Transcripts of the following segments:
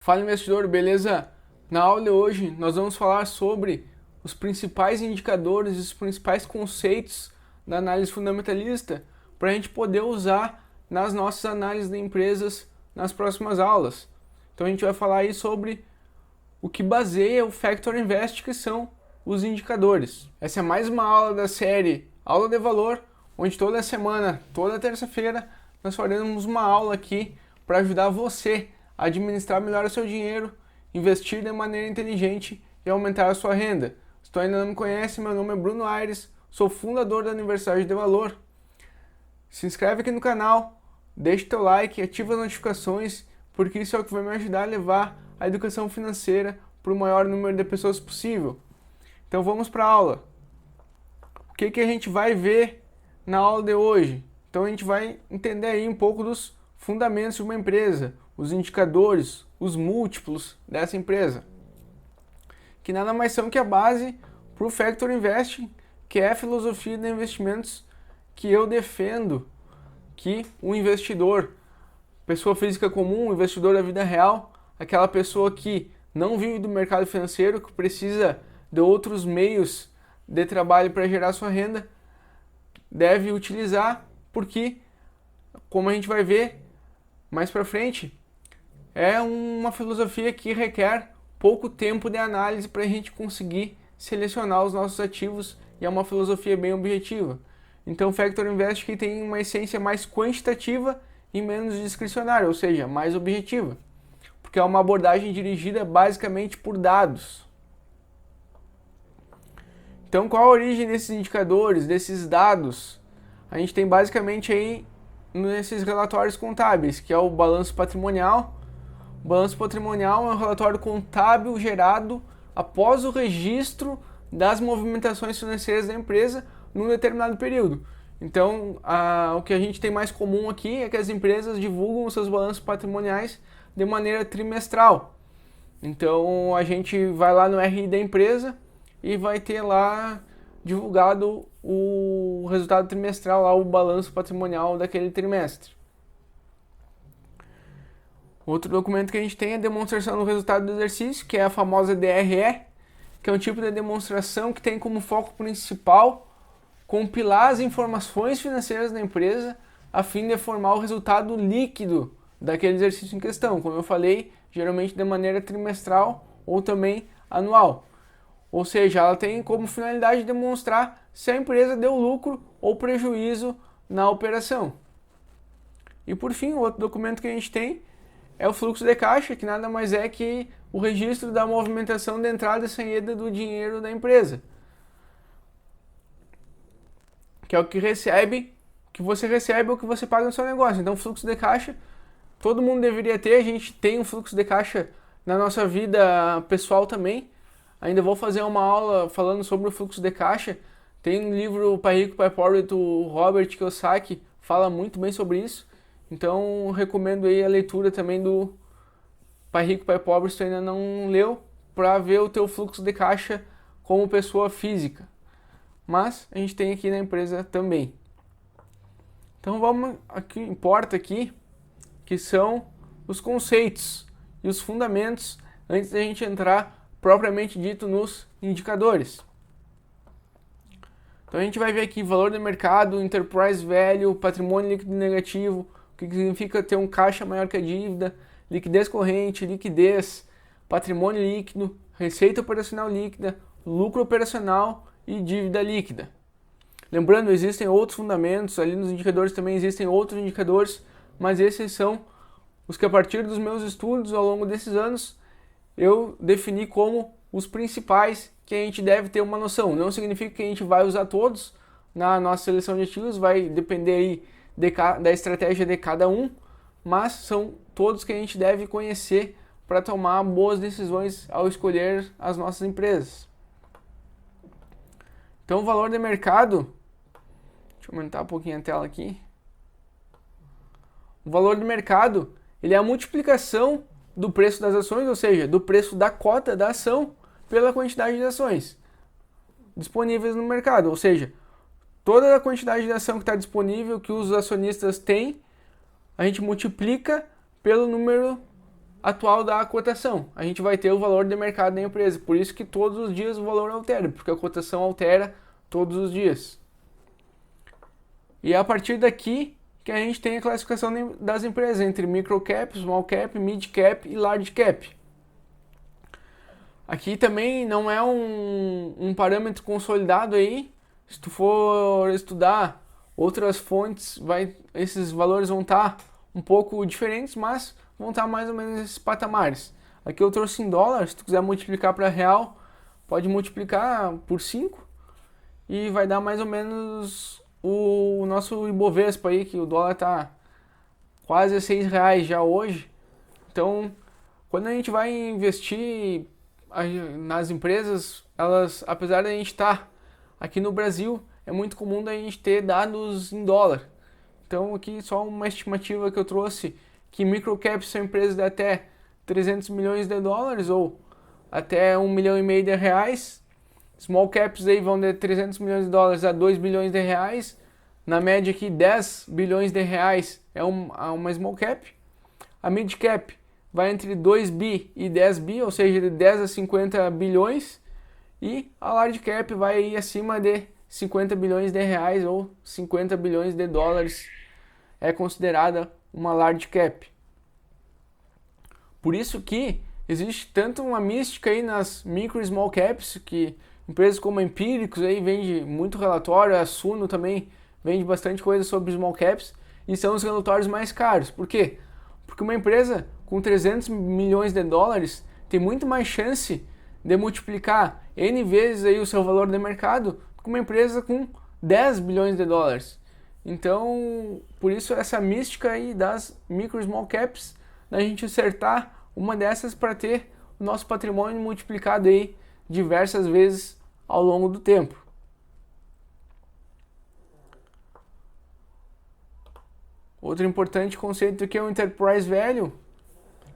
Fala investidor, beleza? Na aula de hoje nós vamos falar sobre os principais indicadores e os principais conceitos da análise fundamentalista para a gente poder usar nas nossas análises de empresas nas próximas aulas. Então a gente vai falar aí sobre o que baseia o Factor Invest, que são os indicadores. Essa é mais uma aula da série Aula de Valor, onde toda semana, toda terça-feira, nós faremos uma aula aqui para ajudar você a administrar melhor o seu dinheiro, investir de maneira inteligente e aumentar a sua renda. Se tu ainda não me conhece, meu nome é Bruno Aires, sou fundador da Universidade de Valor. Se inscreve aqui no canal, deixa teu like, ativa as notificações, porque isso é o que vai me ajudar a levar a educação financeira para o maior número de pessoas possível. Então vamos para a aula. O que a gente vai ver na aula de hoje? Então a gente vai entender aí um pouco dos fundamentos de uma empresa, os indicadores, os múltiplos dessa empresa, que nada mais são que a base para o Factor Investing, que é a filosofia de investimentos que eu defendo, que o investidor, pessoa física comum, investidor da vida real, aquela pessoa que não vive do mercado financeiro, que precisa de outros meios de trabalho para gerar sua renda, deve utilizar, porque, como a gente vai ver mais para frente, é uma filosofia que requer pouco tempo de análise para a gente conseguir selecionar os nossos ativos, e é uma filosofia bem objetiva. Então o Factor Invest que tem uma essência mais quantitativa e menos discricionária, ou seja, mais objetiva, porque é uma abordagem dirigida basicamente por dados. Então qual a origem desses indicadores, desses dados? A gente tem basicamente aí nesses relatórios contábeis, que é o balanço patrimonial. O balanço patrimonial é um relatório contábil gerado após o registro das movimentações financeiras da empresa num determinado período. Então, o que a gente tem mais comum aqui é que as empresas divulgam os seus balanços patrimoniais de maneira trimestral. Então, a gente vai lá no RI da empresa e vai ter lá divulgado o resultado trimestral, lá o balanço patrimonial daquele trimestre. Outro documento que a gente tem é a demonstração do resultado do exercício, que é a famosa DRE, que é um tipo de demonstração que tem como foco principal compilar as informações financeiras da empresa a fim de formar o resultado líquido daquele exercício em questão. Como eu falei, geralmente de maneira trimestral ou também anual. Ou seja, ela tem como finalidade demonstrar se a empresa deu lucro ou prejuízo na operação. E por fim, o outro documento que a gente tem é o fluxo de caixa, que nada mais é que o registro da movimentação de entrada e saída do dinheiro da empresa. Que é o que você recebe ou que você paga no seu negócio. Então, fluxo de caixa, todo mundo deveria ter. A gente tem um fluxo de caixa na nossa vida pessoal também. Ainda vou fazer uma aula falando sobre o fluxo de caixa. Tem um livro Pai Rico, Pai Pobre do Robert Kiyosaki, fala muito bem sobre isso. Então, recomendo aí a leitura também do Pai Rico, Pai Pobre, se tu ainda não leu, para ver o teu fluxo de caixa como pessoa física. Mas a gente tem aqui na empresa também. Então, vamos ao que importa aqui, que são os conceitos e os fundamentos, antes da gente entrar propriamente dito nos indicadores. Então, a gente vai ver aqui valor de mercado, enterprise value, patrimônio líquido negativo, o que significa ter um caixa maior que a dívida, liquidez corrente, liquidez, patrimônio líquido, receita operacional líquida, lucro operacional e dívida líquida. Lembrando, existem outros fundamentos, ali nos indicadores também existem outros indicadores, mas esses são os que a partir dos meus estudos ao longo desses anos eu defini como os principais que a gente deve ter uma noção. Não significa que a gente vai usar todos na nossa seleção de ativos, vai depender aí da estratégia de cada um, mas são todos que a gente deve conhecer para tomar boas decisões ao escolher as nossas empresas. Então, o valor de mercado, deixa eu aumentar um pouquinho a tela aqui. O valor de mercado, ele é a multiplicação do preço das ações, ou seja, do preço da cota da ação pela quantidade de ações disponíveis no mercado, ou seja, toda a quantidade de ação que está disponível, que os acionistas têm, a gente multiplica pelo número atual da cotação. A gente vai ter o valor de mercado da empresa. Por isso que todos os dias o valor altera, porque a cotação altera todos os dias. E é a partir daqui que a gente tem a classificação das empresas entre micro cap, small cap, mid cap e large cap. Aqui também não é um parâmetro consolidado aí. Se tu for estudar outras fontes, esses valores vão estar um pouco diferentes, mas vão estar mais ou menos nesses patamares. Aqui eu trouxe em dólar, se tu quiser multiplicar para real, pode multiplicar por 5 e vai dar mais ou menos o nosso Ibovespa aí, que o dólar está quase a R$6 já hoje. Então, quando a gente vai investir nas empresas, elas, apesar de a gente estar aqui no Brasil, é muito comum a gente ter dados em dólar. Então, aqui só uma estimativa que eu trouxe, que microcaps são empresas de até 300 milhões de dólares ou até 1,5 milhão de reais. Small caps aí vão de 300 milhões de dólares a 2 bilhões de reais. Na média aqui, 10 bilhões de reais é uma small cap. A mid cap vai entre 2 bi e 10 bi, ou seja, de 10 a 50 bilhões. E a large cap vai aí acima de 50 bilhões de reais ou 50 bilhões de dólares. É considerada uma large cap. Por isso que existe tanto uma mística aí nas micro e small caps, que empresas como a Empíricos aí vende muito relatório, a Suno também vende bastante coisa sobre small caps, e são os relatórios mais caros. Por quê? Porque uma empresa com 300 milhões de dólares tem muito mais chance de multiplicar N vezes aí o seu valor de mercado do que uma empresa com 10 bilhões de dólares. Então, por isso essa mística aí das micro e small caps, da gente acertar uma dessas para ter o nosso patrimônio multiplicado aí diversas vezes ao longo do tempo. Outro importante conceito aqui é o Enterprise Value,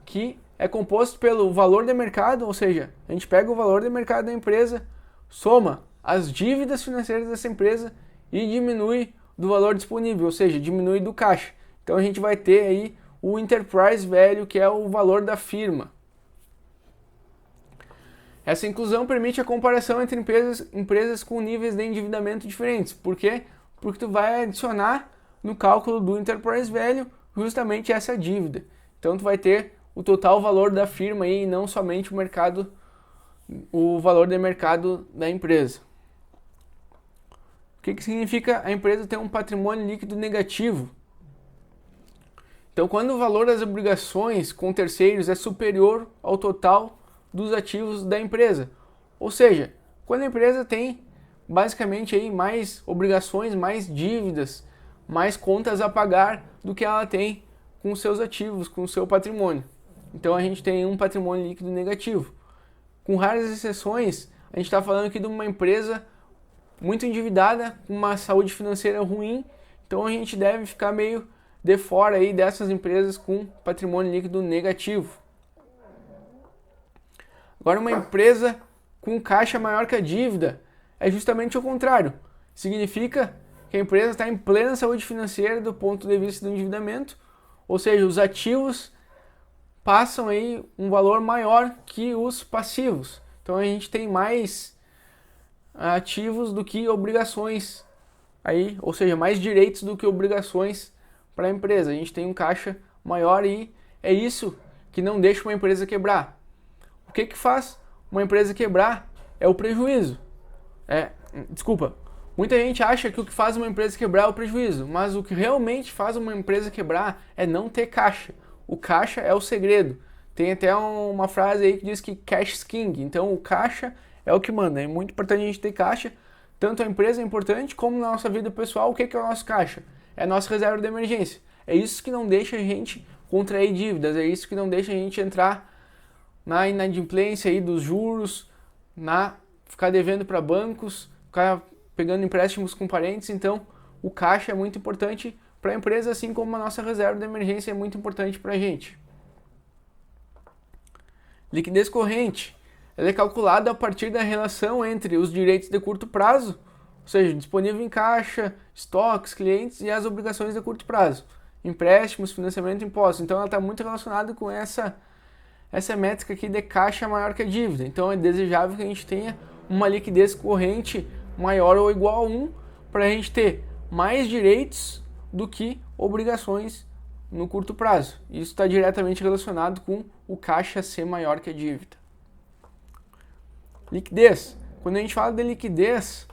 que é composto pelo valor de mercado, ou seja, a gente pega o valor de mercado da empresa, soma as dívidas financeiras dessa empresa e diminui do valor disponível, ou seja, diminui do caixa. Então a gente vai ter aí o Enterprise Value, que é o valor da firma. Essa inclusão permite a comparação entre empresas com níveis de endividamento diferentes. Por quê? Porque tu vai adicionar no cálculo do Enterprise Value justamente essa dívida. Então tu vai ter o total valor da firma aí, e não somente o valor de mercado da empresa. O que significa a empresa ter um patrimônio líquido negativo? Então, quando o valor das obrigações com terceiros é superior ao total dos ativos da empresa. Ou seja, quando a empresa tem basicamente aí mais obrigações, mais dívidas, mais contas a pagar do que ela tem com seus ativos, com o seu patrimônio. Então a gente tem um patrimônio líquido negativo. Com raras exceções, a gente está falando aqui de uma empresa muito endividada, com uma saúde financeira ruim, então a gente deve ficar meio de fora aí dessas empresas com patrimônio líquido negativo. Agora, uma empresa com caixa maior que a dívida é justamente o contrário. Significa que a empresa está em plena saúde financeira do ponto de vista do endividamento, ou seja, os ativos passam aí um valor maior que os passivos. Então a gente tem mais ativos do que obrigações aí, ou seja, mais direitos do que obrigações para a empresa. A gente tem um caixa maior e é isso que não deixa uma empresa quebrar. O que faz uma empresa quebrar é o prejuízo. Muita gente acha que o que faz uma empresa quebrar é o prejuízo, mas o que realmente faz uma empresa quebrar é não ter caixa. O caixa é o segredo. Tem até uma frase aí que diz que cash is king. Então o caixa é o que manda. É muito importante a gente ter caixa. Tanto a empresa é importante como na nossa vida pessoal. O que é o nosso caixa? É a nossa reserva de emergência. É isso que não deixa a gente contrair dívidas. É isso que não deixa a gente entrar na inadimplência aí dos juros, ficar devendo para bancos, ficar pegando empréstimos com parentes. Então o caixa é muito importante para a empresa, assim como a nossa reserva de emergência é muito importante para a gente. Liquidez corrente. Ela é calculada a partir da relação entre os direitos de curto prazo, ou seja, disponível em caixa, estoques, clientes e as obrigações de curto prazo, empréstimos, financiamento e impostos. Então ela está muito relacionada com essa métrica aqui de caixa maior que a dívida. Então é desejável que a gente tenha uma liquidez corrente maior ou igual a 1 para a gente ter mais direitos do que obrigações no curto prazo. Isso está diretamente relacionado com o caixa ser maior que a dívida. Liquidez. Quando a gente fala de liquidez,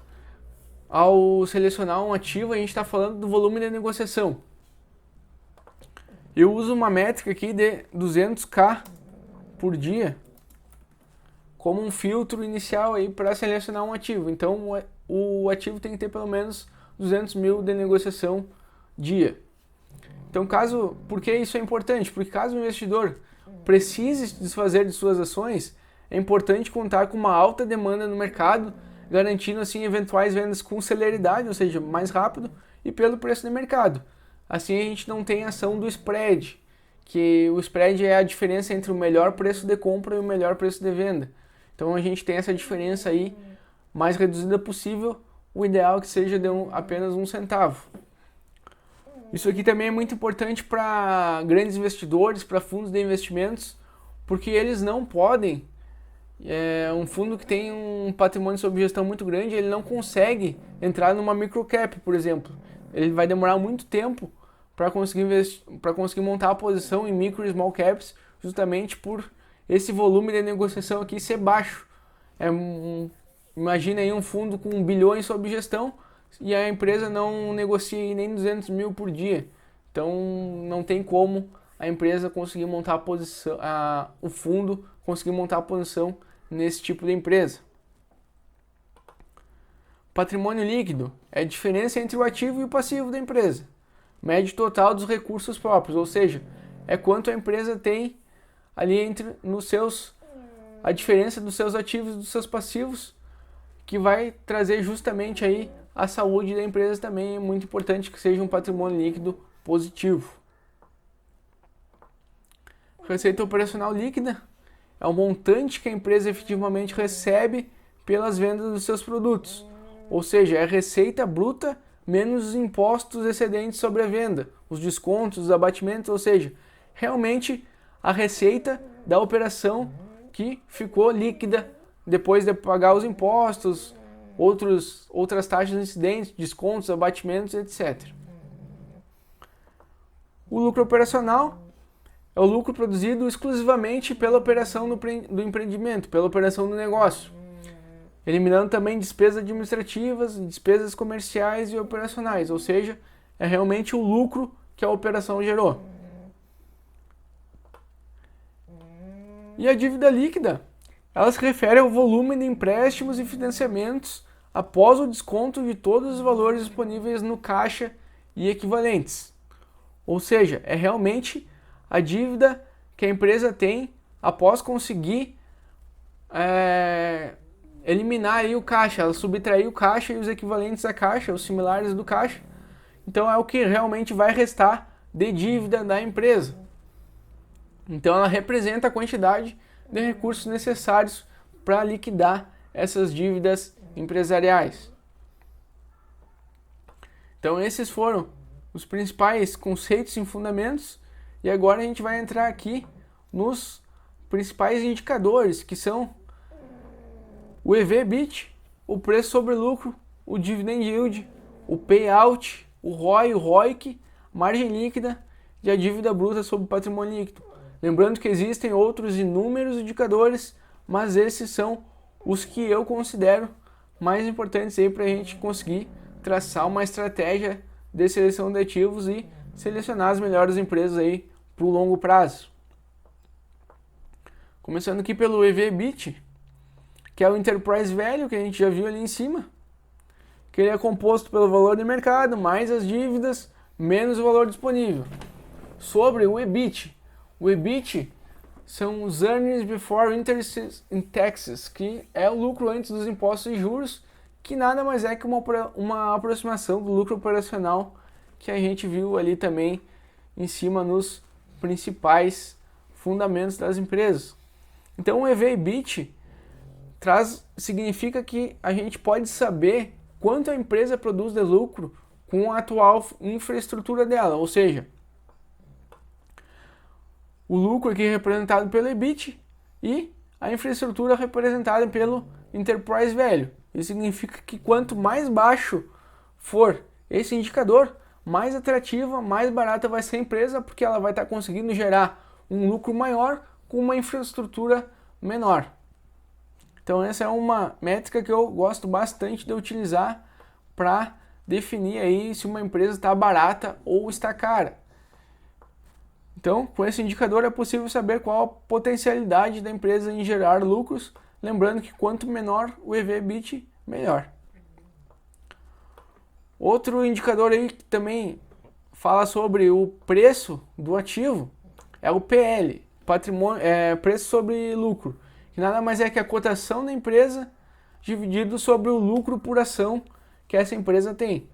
ao selecionar um ativo, a gente está falando do volume de negociação. Eu uso uma métrica aqui de 200k por dia como um filtro inicial aí para selecionar um ativo. Então o ativo tem que ter pelo menos 200 mil de negociação dia. Então por que isso é importante? Porque caso o investidor precise se desfazer de suas ações, é importante contar com uma alta demanda no mercado, garantindo assim eventuais vendas com celeridade, ou seja, mais rápido e pelo preço de mercado. Assim a gente não tem ação do spread, que o spread é a diferença entre o melhor preço de compra e o melhor preço de venda. Então a gente tem essa diferença aí mais reduzida possível, o ideal é que seja de apenas 1 centavo. Isso aqui também é muito importante para grandes investidores, para fundos de investimentos, porque eles não podem, um fundo que tem um patrimônio sob gestão muito grande, ele não consegue entrar numa microcap, por exemplo. Ele vai demorar muito tempo para conseguir montar a posição em micro e small caps, justamente por esse volume de negociação aqui ser baixo. Imagina aí um fundo com bilhões sob gestão e a empresa não negocia nem 200 mil por dia. Então não tem como a empresa conseguir montar a posição, o fundo conseguir montar a posição nesse tipo de empresa. Patrimônio líquido é a diferença entre o ativo e o passivo da empresa. Média total dos recursos próprios, ou seja, é quanto a empresa tem ali a diferença dos seus ativos e dos seus passivos, que vai trazer justamente aí a saúde da empresa. Também é muito importante que seja um patrimônio líquido positivo. Receita operacional líquida é o montante que a empresa efetivamente recebe pelas vendas dos seus produtos. Ou seja, é a receita bruta menos os impostos excedentes sobre a venda, os descontos, os abatimentos, ou seja, realmente a receita da operação que ficou líquida depois de pagar os impostos, outras taxas incidentes, descontos, abatimentos, etc. O lucro operacional é o lucro produzido exclusivamente pela operação do empreendimento, pela operação do negócio, eliminando também despesas administrativas, despesas comerciais e operacionais, ou seja, é realmente o lucro que a operação gerou. E a dívida líquida, ela se refere ao volume de empréstimos e financiamentos após o desconto de todos os valores disponíveis no caixa e equivalentes. Ou seja, é realmente a dívida que a empresa tem após conseguir eliminar aí o caixa, ela subtrair o caixa e os equivalentes a caixa, os similares do caixa. Então é o que realmente vai restar de dívida da empresa. Então ela representa a quantidade de recursos necessários para liquidar essas dívidas empresariais. Então esses foram os principais conceitos e fundamentos, e agora a gente vai entrar aqui nos principais indicadores, que são o EV/EBITDA, o preço sobre lucro, o dividend yield, o payout, o ROI, o ROIC, margem líquida e a dívida bruta sobre patrimônio líquido. Lembrando que existem outros inúmeros indicadores, mas esses são os que eu considero mais importantes aí para a gente conseguir traçar uma estratégia de seleção de ativos e selecionar as melhores empresas aí para o longo prazo. Começando aqui pelo EV/EBITDA, que é o Enterprise Value, que a gente já viu ali em cima, que ele é composto pelo valor de mercado, mais as dívidas, menos o valor disponível. Sobre o EBIT. O EBIT são os Earnings Before Interest and Taxes, que é o lucro antes dos impostos e juros, que nada mais é que uma aproximação do lucro operacional que a gente viu ali também em cima nos principais fundamentos das empresas. Então o EV/EBIT significa que a gente pode saber quanto a empresa produz de lucro com a atual infraestrutura dela, ou seja, o lucro aqui representado pelo EBIT e a infraestrutura representada pelo Enterprise Value. Isso significa que quanto mais baixo for esse indicador, mais atrativa, mais barata vai ser a empresa, porque ela vai estar conseguindo gerar um lucro maior com uma infraestrutura menor. Então essa é uma métrica que eu gosto bastante de utilizar para definir aí se uma empresa está barata ou está cara. Então, com esse indicador é possível saber qual a potencialidade da empresa em gerar lucros, lembrando que quanto menor o EV/EBIT, melhor. Outro indicador aí que também fala sobre o preço do ativo é o PL, preço sobre lucro, que nada mais é que a cotação da empresa dividido sobre o lucro por ação que essa empresa tem.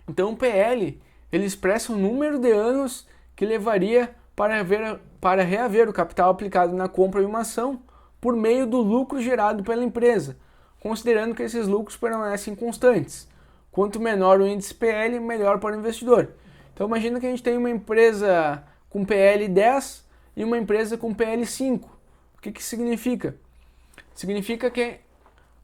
Então o PL, ele expressa o número de anos que levaria para reaver o capital aplicado na compra de uma ação por meio do lucro gerado pela empresa, considerando que esses lucros permanecem constantes. Quanto menor o índice PL, melhor para o investidor. Então imagina que a gente tem uma empresa com PL 10 e uma empresa com PL 5. O que significa? Significa que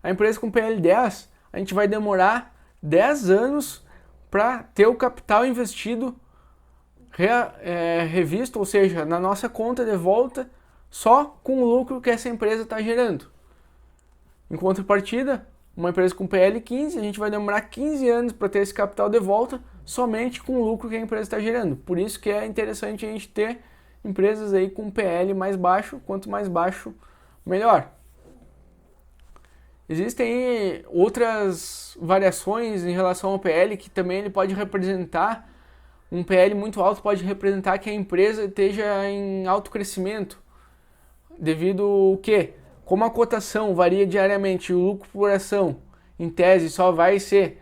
a empresa com PL 10, a gente vai demorar 10 anos para ter o capital investido revisto, ou seja, na nossa conta de volta, só com o lucro que essa empresa está gerando. Em contrapartida, uma empresa com PL 15, a gente vai demorar 15 anos para ter esse capital de volta, somente com o lucro que a empresa está gerando. Por isso que é interessante a gente ter empresas aí com PL mais baixo, quanto mais baixo, melhor. Existem outras variações em relação ao PL, que também ele pode representar, um PL muito alto pode representar que a empresa esteja em alto crescimento, devido ao quê? Como a cotação varia diariamente, o lucro por ação, em tese, só vai ser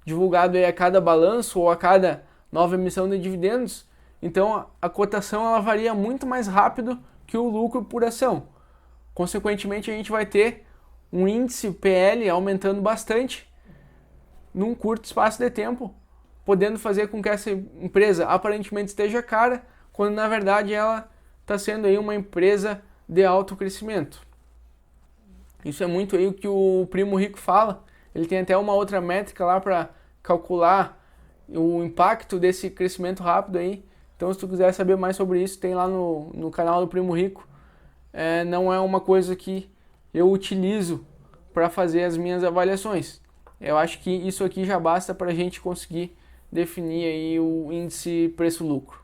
divulgado a cada balanço ou a cada nova emissão de dividendos, então a cotação ela varia muito mais rápido que o lucro por ação. Consequentemente, a gente vai ter um índice PL aumentando bastante num curto espaço de tempo, podendo fazer com que essa empresa aparentemente esteja cara, quando na verdade ela está sendo aí uma empresa de alto crescimento. Isso é muito aí o que o Primo Rico fala. Ele tem até uma outra métrica lá para calcular o impacto desse crescimento rápido aí. Então, se tu quiser saber mais sobre isso, tem lá no canal do Primo Rico. Não é uma coisa que eu utilizo para fazer as minhas avaliações. Eu acho que isso aqui já basta para a gente conseguir definir aí o índice preço-lucro.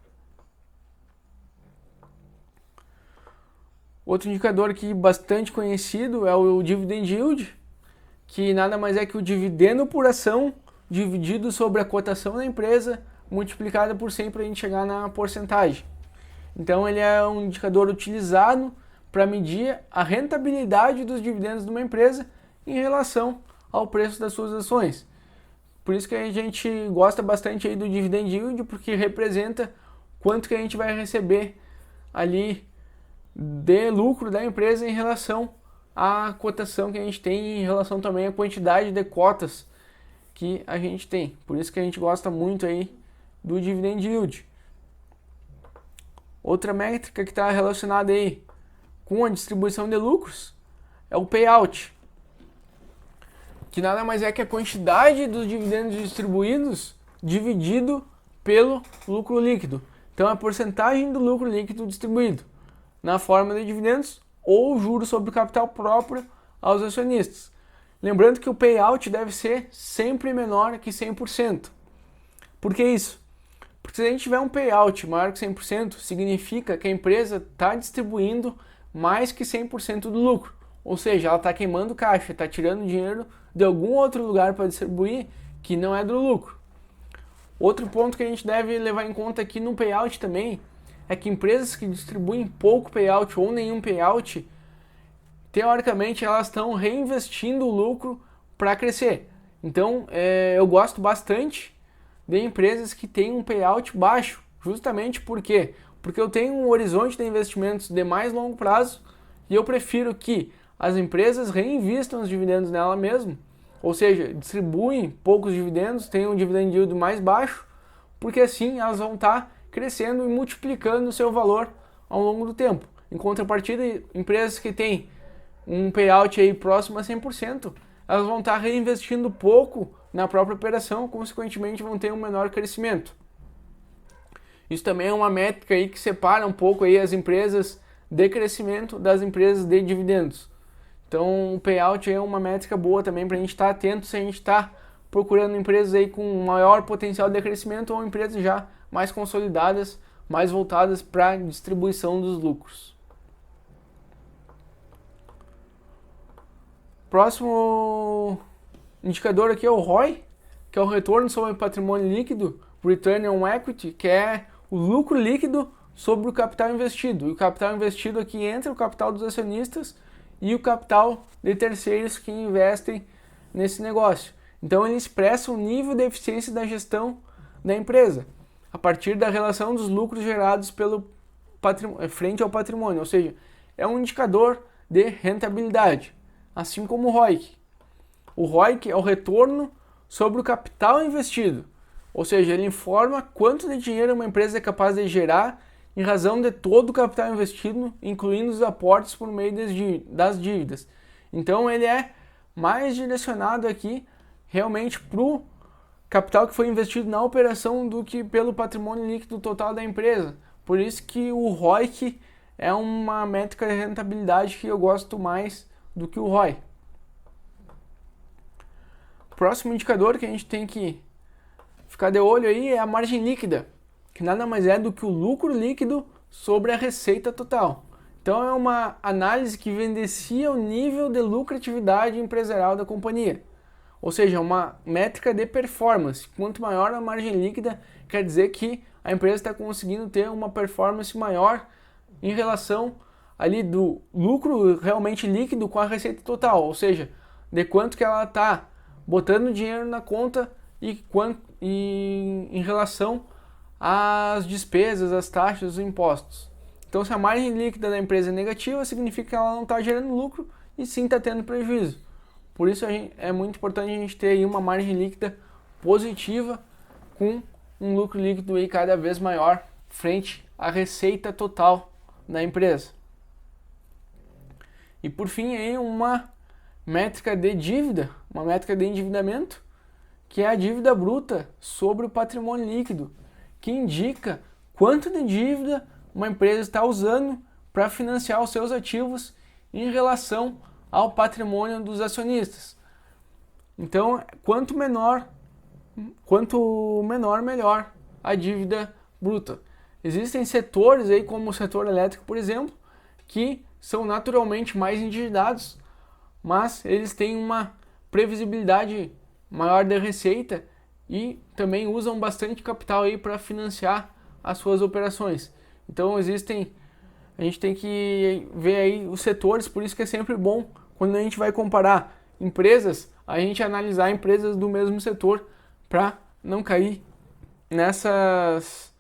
Outro indicador aqui bastante conhecido é o Dividend Yield, que nada mais é que o dividendo por ação dividido sobre a cotação da empresa multiplicada por 100 para a gente chegar na porcentagem. Então ele é um indicador utilizado para medir a rentabilidade dos dividendos de uma empresa em relação ao preço das suas ações. Por isso que a gente gosta bastante aí do Dividend Yield, porque representa quanto que a gente vai receber ali de lucro da empresa em relação à cotação que a gente tem, em relação também à quantidade de cotas que a gente tem. Por isso que a gente gosta muito aí do Dividend Yield. Outra métrica que está relacionada aí com a distribuição de lucros é o payout, que nada mais é que a quantidade dos dividendos distribuídos dividido pelo lucro líquido. Então, a porcentagem do lucro líquido distribuído na forma de dividendos ou juros sobre o capital próprio aos acionistas. Lembrando que o payout deve ser sempre menor que 100%. Por que isso? Porque se a gente tiver um payout maior que 100%, significa que a empresa está distribuindo mais que 100% do lucro. Ou seja, ela está queimando caixa, está tirando dinheiro de algum outro lugar para distribuir que não é do lucro. Outro ponto que a gente deve levar em conta aqui no payout também é que empresas que distribuem pouco payout ou nenhum payout, teoricamente elas estão reinvestindo o lucro para crescer. Então eu gosto bastante de empresas que têm um payout baixo, justamente porque eu tenho um horizonte de investimentos de mais longo prazo e eu prefiro que as empresas reinvistam os dividendos nela mesmo, ou seja, distribuem poucos dividendos, tenham um dividend yield mais baixo, porque assim elas vão estar crescendo e multiplicando o seu valor ao longo do tempo. Em contrapartida, empresas que têm um payout aí próximo a 100%, elas vão estar reinvestindo pouco na própria operação, consequentemente vão ter um menor crescimento. Isso também é uma métrica aí que separa um pouco aí as empresas de crescimento das empresas de dividendos. Então o payout é uma métrica boa também para a gente estar atento se a gente está procurando empresas aí com maior potencial de crescimento ou empresas já mais consolidadas, mais voltadas para a distribuição dos lucros. Próximo indicador aqui é o ROI, que é o retorno sobre o patrimônio líquido, Return on Equity, que é o lucro líquido sobre o capital investido. E o capital investido aqui entra o capital dos acionistas e o capital de terceiros que investem nesse negócio. Então ele expressa o nível de eficiência da gestão da empresa a partir da relação dos lucros gerados pelo frente ao patrimônio, ou seja, é um indicador de rentabilidade, assim como o ROIC. O ROIC é o retorno sobre o capital investido, ou seja, ele informa quanto de dinheiro uma empresa é capaz de gerar em razão de todo o capital investido, incluindo os aportes por meio das dívidas. Então ele é mais direcionado aqui realmente para o capital que foi investido na operação do que pelo patrimônio líquido total da empresa. Por isso que o ROIC é uma métrica de rentabilidade que eu gosto mais do que o ROI. Próximo indicador que a gente tem que ficar de olho aí é a margem líquida, que nada mais é do que o lucro líquido sobre a receita total. Então é uma análise que evidencia o nível de lucratividade empresarial da companhia. Ou seja, uma métrica de performance. Quanto maior a margem líquida, quer dizer que a empresa está conseguindo ter uma performance maior em relação ali do lucro realmente líquido com a receita total. Ou seja, de quanto que ela está botando dinheiro na conta e em relação às despesas, às taxas, os impostos. Então, se a margem líquida da empresa é negativa, significa que ela não está gerando lucro e sim está tendo prejuízo. Por isso é muito importante a gente ter aí uma margem líquida positiva com um lucro líquido aí cada vez maior frente à receita total da empresa. E por fim aí uma métrica de dívida, uma métrica de endividamento, que é a dívida bruta sobre o patrimônio líquido, que indica quanto de dívida uma empresa está usando para financiar os seus ativos em relação ao patrimônio dos acionistas. Então, quanto menor, melhor a dívida bruta. Existem setores aí, como o setor elétrico, por exemplo, que são naturalmente mais endividados, mas eles têm uma previsibilidade maior de receita e também usam bastante capital aí para financiar as suas operações. Então a gente tem que ver aí os setores, por isso que é sempre bom quando a gente vai comparar empresas, a gente analisar empresas do mesmo setor para não cair nessas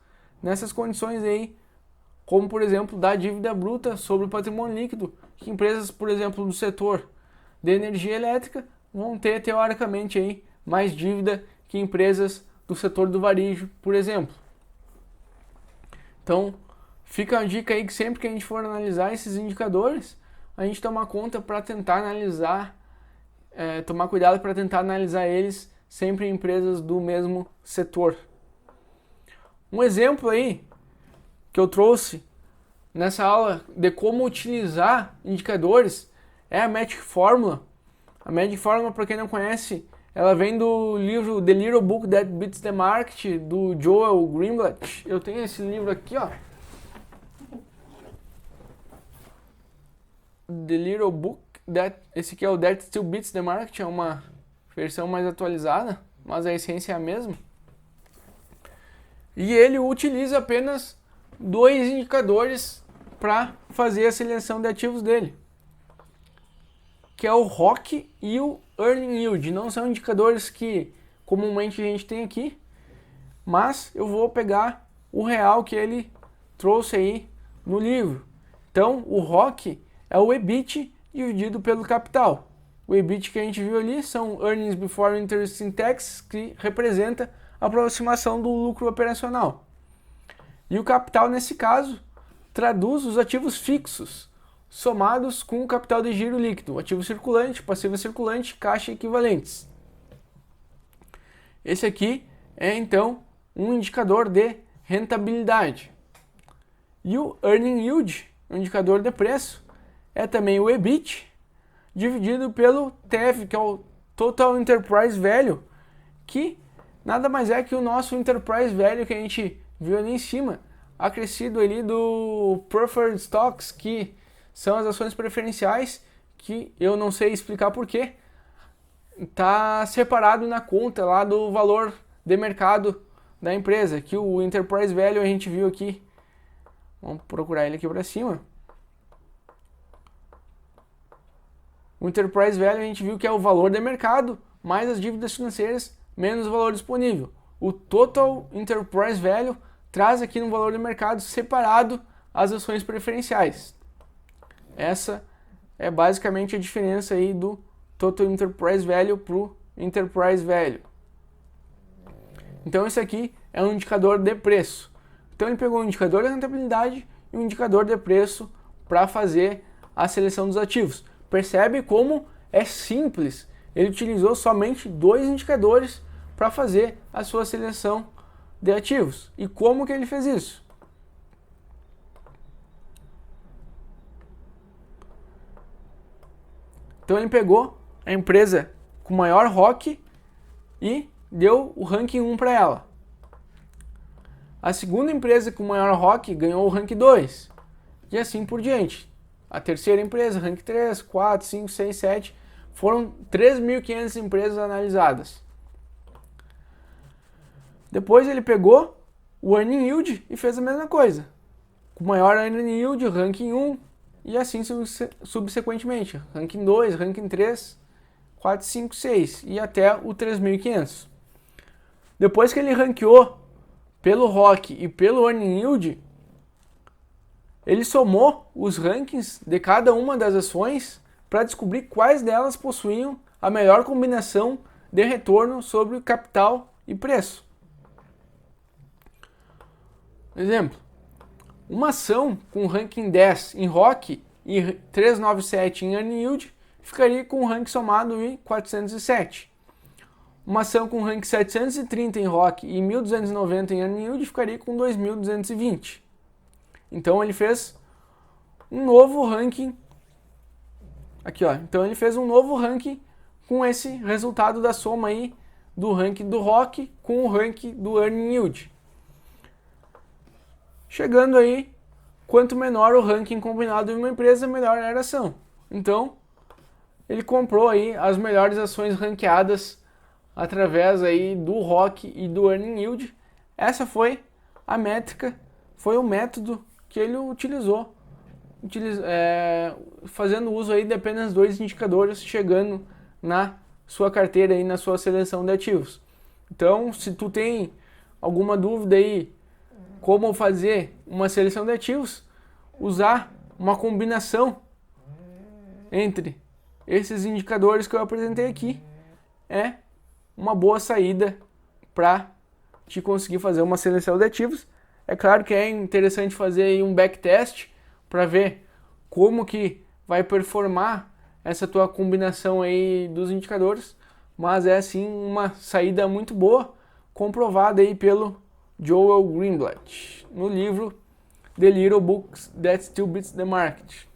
condições aí, como por exemplo da dívida bruta sobre o patrimônio líquido, que empresas, por exemplo, do setor de energia elétrica vão ter teoricamente aí mais dívida que empresas do setor do varejo, por exemplo. Então, fica a dica aí que sempre que a gente for analisar esses indicadores, a gente tomar conta para tentar analisar, tomar cuidado para tentar analisar eles sempre em empresas do mesmo setor. Um exemplo aí que eu trouxe nessa aula de como utilizar indicadores é a Magic Formula. A Magic Formula, para quem não conhece, ela vem do livro The Little Book That Beats the Market, do Joel Greenblatt. Eu tenho esse livro aqui, ó. The Little Book esse aqui é o That Still Beats the Market, é uma versão mais atualizada, mas a essência é a mesma. E ele utiliza apenas 2 indicadores para fazer a seleção de ativos dele, que é o ROC e o Earning Yield. Não são indicadores que comumente a gente tem aqui, mas eu vou pegar o real que ele trouxe aí no livro. Então, o ROC é o EBIT dividido pelo capital. O EBIT que a gente viu ali são Earnings Before Interest and Tax, que representa a aproximação do lucro operacional. E o capital, nesse caso, traduz os ativos fixos, somados com o capital de giro líquido, ativo circulante, passivo circulante, caixa equivalentes. Esse aqui é, então, um indicador de rentabilidade. E o Earning Yield, um indicador de preço, é também o EBIT, dividido pelo TEV, que é o Total Enterprise Value, que nada mais é que o nosso Enterprise Value que a gente viu ali em cima, acrescido ali do Preferred Stocks, que são as ações preferenciais, que eu não sei explicar porquê, está separado na conta lá do valor de mercado da empresa, que o Enterprise Value a gente viu aqui. Vamos procurar ele aqui para cima. O Enterprise Value a gente viu que é o valor de mercado mais as dívidas financeiras menos o valor disponível. O Total Enterprise Value traz aqui no valor de mercado separado as ações preferenciais. Essa é basicamente a diferença aí do Total Enterprise Value para o Enterprise Value. Então esse aqui é um indicador de preço. Então ele pegou um indicador de rentabilidade e um indicador de preço para fazer a seleção dos ativos. Percebe como é simples. Ele utilizou somente 2 indicadores para fazer a sua seleção de ativos. E como que ele fez isso? Então ele pegou a empresa com maior ROC e deu o ranking 1 para ela. A segunda empresa com maior ROC ganhou o ranking 2. E assim por diante. A terceira empresa, ranking 3, 4, 5, 6, 7. Foram 3.500 empresas analisadas. Depois ele pegou o Earning Yield e fez a mesma coisa. Com maior Earning Yield, ranking 1 e assim subsequentemente. Ranking 2, ranking 3, 4, 5, 6 e até o 3.500. Depois que ele ranqueou pelo ROC e pelo Earning Yield, ele somou os rankings de cada uma das ações para descobrir quais delas possuíam a melhor combinação de retorno sobre o capital e preço. Exemplo, uma ação com ranking 10 em ROC e 397 em Earning Yield ficaria com um ranking somado em 407. Uma ação com ranking 730 em ROC e 1.290 em Earning Yield ficaria com 2.220. Então ele fez um novo ranking. Aqui, ó. Então ele fez um novo ranking com esse resultado da soma aí do ranking do ROC com o ranking do Earning Yield. Chegando aí, quanto menor o ranking combinado de uma empresa, melhor era a ação. Então, ele comprou aí as melhores ações ranqueadas através aí do ROC e do Earning Yield. Essa foi a métrica, foi o método que ele utilizou, fazendo uso aí de apenas 2 indicadores, chegando na sua carteira e na sua seleção de ativos. Então, se tu tem alguma dúvida aí como fazer uma seleção de ativos, usar uma combinação entre esses indicadores que eu apresentei aqui é uma boa saída para te conseguir fazer uma seleção de ativos. É claro que é interessante fazer aí um backtest para ver como que vai performar essa tua combinação aí dos indicadores, mas é sim uma saída muito boa, comprovada aí pelo Joel Greenblatt no livro The Little Books That Still Beats the Market.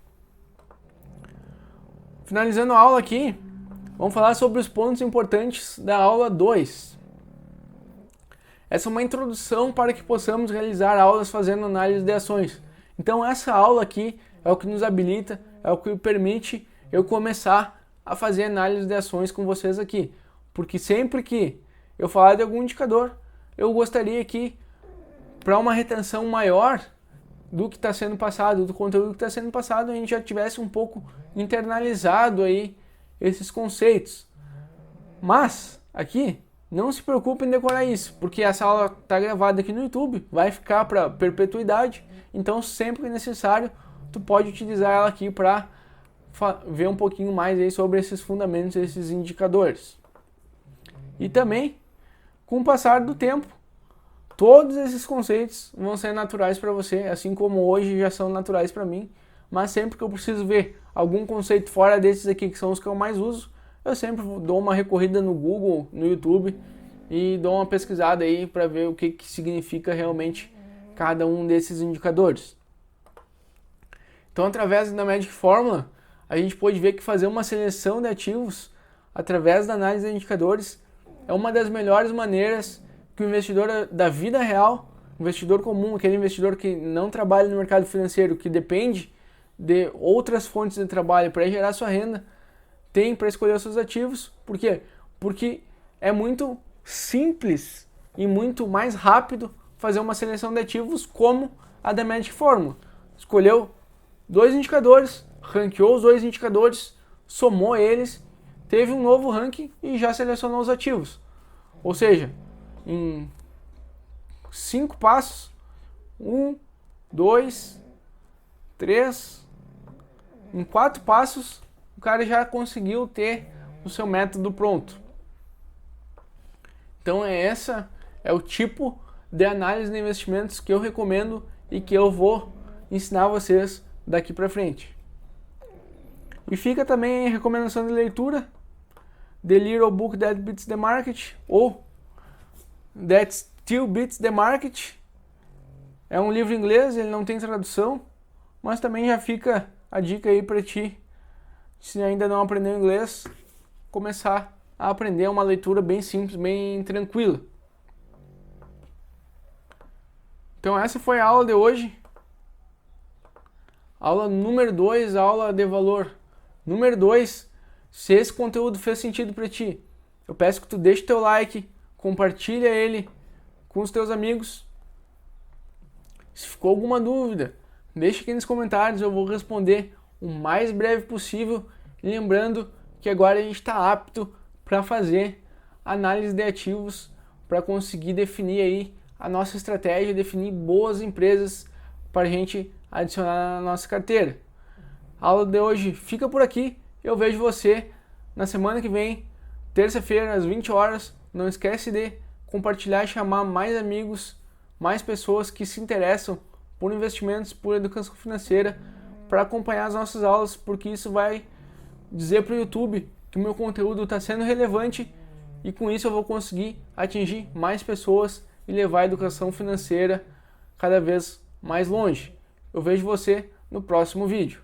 Finalizando a aula aqui, vamos falar sobre os pontos importantes da aula 2. Essa é uma introdução para que possamos realizar aulas fazendo análise de ações. Então essa aula aqui é o que nos habilita, é o que permite eu começar a fazer análise de ações com vocês aqui. Porque sempre que eu falar de algum indicador, eu gostaria que, para uma retenção maior do que está sendo passado, do conteúdo que está sendo passado, a gente já tivesse um pouco internalizado aí esses conceitos. Mas, aqui, não se preocupe em decorar isso, porque essa aula está gravada aqui no YouTube, vai ficar para perpetuidade, então sempre que necessário, tu pode utilizar ela aqui para ver um pouquinho mais aí sobre esses fundamentos, esses indicadores. E também, com o passar do tempo, todos esses conceitos vão ser naturais para você, assim como hoje já são naturais para mim, mas sempre que eu preciso ver algum conceito fora desses aqui, que são os que eu mais uso, eu sempre dou uma recorrida no Google, no YouTube, e dou uma pesquisada aí para ver o que significa realmente cada um desses indicadores. Então, através da Magic Formula, a gente pode ver que fazer uma seleção de ativos através da análise de indicadores é uma das melhores maneiras que o investidor da vida real, investidor comum, aquele investidor que não trabalha no mercado financeiro, que depende de outras fontes de trabalho para gerar sua renda, tem para escolher os seus ativos. Por quê? Porque é muito simples e muito mais rápido fazer uma seleção de ativos como a da Magic Formula. Escolheu 2 indicadores, ranqueou os 2 indicadores, somou eles, teve um novo ranking e já selecionou os ativos. Ou seja, em 5 passos, 1, 2, 3, em 4 passos, o cara já conseguiu ter o seu método pronto. Então essa é o tipo de análise de investimentos que eu recomendo e que eu vou ensinar vocês daqui para frente. E fica também a recomendação de leitura: The Little Book That Beats the Market, ou That Still Beats the Market. É um livro em inglês, ele não tem tradução, mas também já fica a dica aí para ti, se ainda não aprendeu inglês, começar a aprender. Uma leitura bem simples, bem tranquila. Então essa foi a aula de hoje. Aula número 2, aula de valor número 2. Se esse conteúdo fez sentido para ti, eu peço que tu deixe teu like, compartilha ele com os teus amigos. Se ficou alguma dúvida, deixa aqui nos comentários, eu vou responder o mais breve possível. E lembrando que agora a gente está apto para fazer análise de ativos, para conseguir definir aí a nossa estratégia, definir boas empresas para a gente adicionar na nossa carteira. A aula de hoje fica por aqui. Eu vejo você na semana que vem, terça-feira, às 20 horas. Não esquece de compartilhar e chamar mais amigos, mais pessoas que se interessam por investimentos, por educação financeira, para acompanhar as nossas aulas, porque isso vai dizer para o YouTube que o meu conteúdo está sendo relevante, e com isso eu vou conseguir atingir mais pessoas e levar a educação financeira cada vez mais longe. Eu vejo você no próximo vídeo.